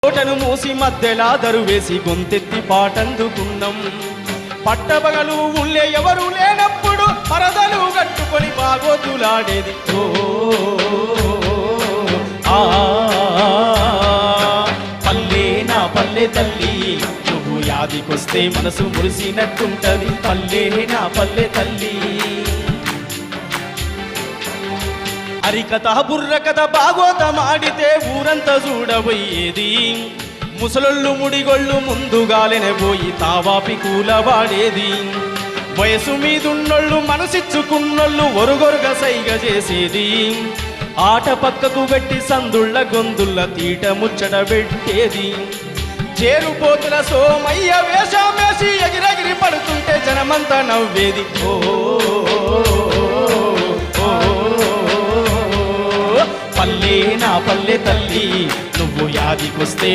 కోటను మూసి మధ్యలా దరువేసి గొంతెత్తి పాటందుకున్నాం. పట్టబగలు ఊళ్ళే ఎవరు లేనప్పుడు పరదలు కట్టుకొని బాగోతులాడేది. ఓ పల్లె నా పల్లె తల్లి, నువ్వు యాదికొస్తే మనసు మురిసినట్టుంటది. పల్లె నా పల్లె తల్లి. హరికథ బుర్రకథ బాగోతమాడితే ఊరంతా చూడబోయేది. ముసలొళ్ళు ముడిగొళ్ళు ముందుగాలెనే పోయి తావాపి కూలవాడేది. వయసు మీదున్నోళ్ళు మనసిచ్చుకున్నోళ్ళు ఒరుగొరుగా సైగ చేసేది. ఆట పక్కకు పెట్టి సందుళ్ళ గొందుళ్ళ తీట ముచ్చట పెట్టేది. చేరుపోతుల సోమయ్య వేషామేసి ఎగిరెగిరి పడుతుంటే జనమంతా నవ్వేది. ఓ పల్లె నా పల్లె తల్లి, నువ్వు యాదికొస్తే